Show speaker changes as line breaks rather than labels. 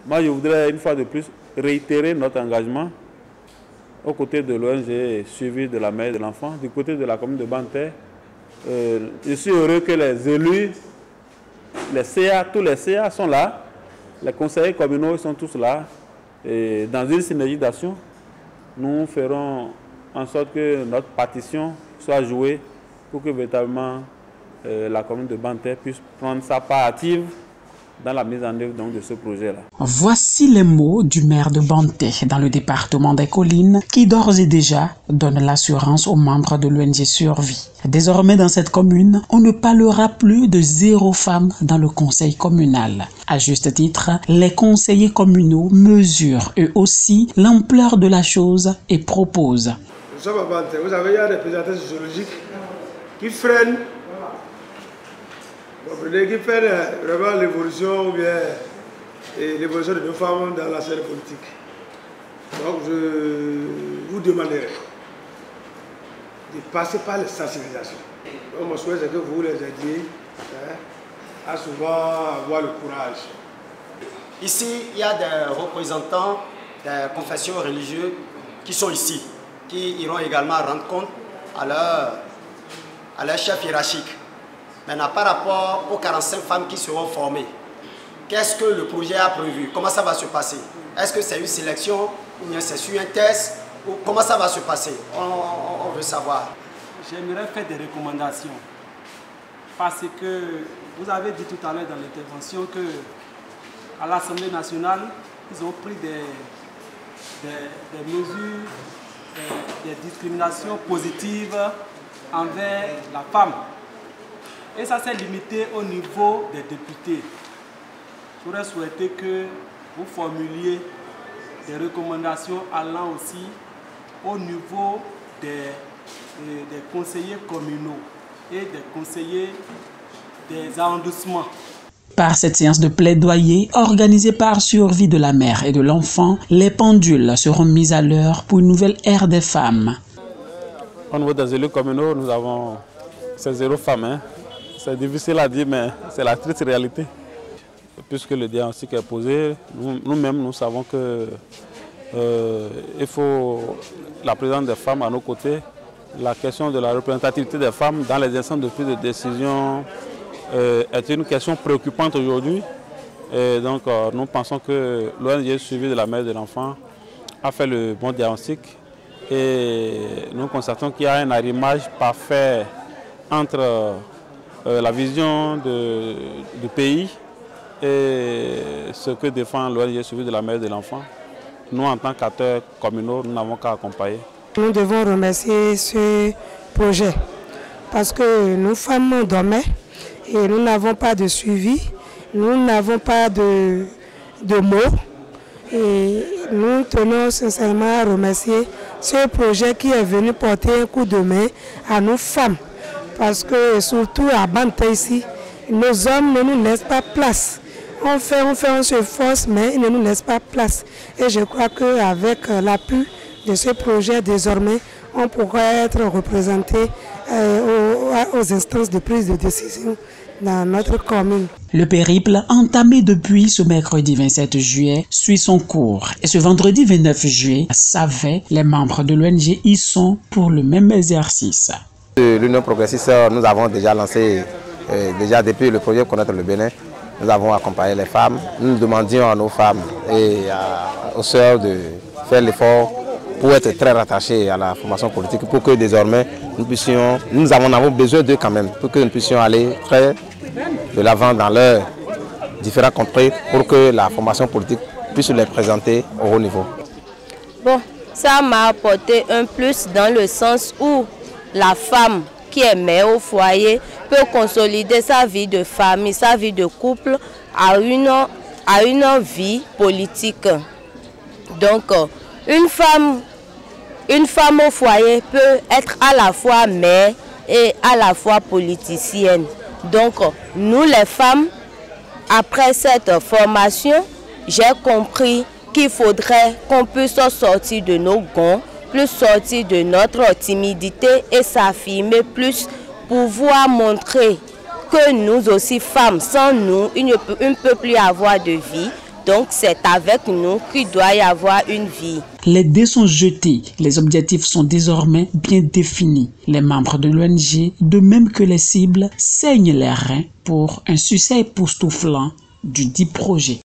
Moi, je voudrais une fois de plus réitérer notre engagement aux côtés de l'ONG Suivi de la mère et de l'enfant, du côté de la commune de Banter. Je suis heureux que les élus, les CA, tous les CA sont là, les conseillers communaux sont tous là. Et dans une synergie d'action, nous ferons en sorte que notre partition soit jouée pour que véritablement la commune de Banter puisse prendre sa part active dans la mise en œuvre donc, de ce projet-là.
Voici les mots du maire de Banter dans le département des Collines qui d'ores et déjà donne l'assurance aux membres de l'ONG Survie. Désormais dans cette commune, on ne parlera plus de 0 femmes dans le conseil communal. À juste titre, les conseillers communaux mesurent eux aussi l'ampleur de la chose et proposent.
Nous sommes à Banter, vous avez des représentants sociologiques qui freinent. Qui fait vraiment l'évolution ou bien l'évolution de nos femmes dans la scène politique. Donc je vous demanderai de passer par les sensibilisations. Donc mon souhait c'est que vous les aidiez à souvent avoir le courage.
Ici, il y a des représentants des confessions religieuses qui sont ici, qui iront également rendre compte à leur chef hiérarchique. Maintenant, par rapport aux 45 femmes qui seront formées, qu'est-ce que le projet a prévu? Comment ça va se passer? Est-ce que c'est une sélection ou bien c'est sur un test? Ou comment ça va se passer? On veut savoir.
J'aimerais faire des recommandations. Parce que vous avez dit tout à l'heure dans l'intervention qu'à l'Assemblée nationale, ils ont pris des mesures, des discriminations positives envers la femme. Et ça s'est limité au niveau des députés. J'aurais souhaité que vous formuliez des recommandations allant aussi au niveau des conseillers communaux et des conseillers des arrondissements.
Par cette séance de plaidoyer organisée par Survie de la mère et de l'enfant, les pendules seront mises à l'heure pour une nouvelle ère des femmes.
Au niveau des élus communaux, nous avons ces 0 femmes. Hein. C'est difficile à dire, mais c'est la triste réalité. Puisque le diagnostic est posé, nous-mêmes, nous savons que il faut la présence des femmes à nos côtés. La question de la représentativité des femmes dans les instances de prise de décision est une question préoccupante aujourd'hui. Et donc, nous pensons que l'ONG Suivi de la mère et de l'enfant a fait le bon diagnostic. Et nous constatons qu'il y a un arrimage parfait entre la vision du pays et ce que défend l'ONG Suivi de la mère et de l'enfant. Nous, en tant qu'acteurs communaux, nous n'avons qu'à accompagner.
Nous devons remercier ce projet parce que nous femmes dormaient et nous n'avons pas de suivi, nous n'avons pas de mots. Et nous tenons sincèrement à remercier ce projet qui est venu porter un coup de main à nos femmes. Parce que surtout à Banter ici, nos hommes ne nous laissent pas place. On se force, mais ils ne nous laissent pas place. Et je crois qu'avec l'appui de ce projet, désormais, on pourrait être représenté aux instances de prise de décision dans notre commune.
Le périple, entamé depuis ce mercredi 27 juillet, suit son cours. Et ce vendredi 29 juillet, Savet, les membres de l'ONG y sont pour le même exercice.
L'Union progressiste, nous avons déjà lancé, déjà depuis le projet Connaître le Bénin, nous avons accompagné les femmes. Nous demandions à nos femmes et aux sœurs de faire l'effort pour être très rattachées à la formation politique, pour que désormais nous avons besoin d'eux quand même, pour que nous puissions aller très de l'avant dans leurs différents contrées, pour que la formation politique puisse les présenter au haut niveau.
Bon, ça m'a apporté un plus dans le sens où la femme qui est mère au foyer peut consolider sa vie de famille, sa vie de couple à une vie politique. Donc, une femme au foyer peut être à la fois mère et à la fois politicienne. Donc, nous les femmes, après cette formation, j'ai compris qu'il faudrait qu'on puisse sortir de nos gonds, plus sortir de notre timidité et s'affirmer plus, pouvoir montrer que nous aussi femmes, sans nous, il ne peut plus avoir de vie, Donc c'est avec nous qu'il doit y avoir une vie.
Les dés sont jetés, les objectifs sont désormais bien définis. Les membres de l'ONG, de même que les cibles, saignent les reins pour un succès époustouflant du dit projet.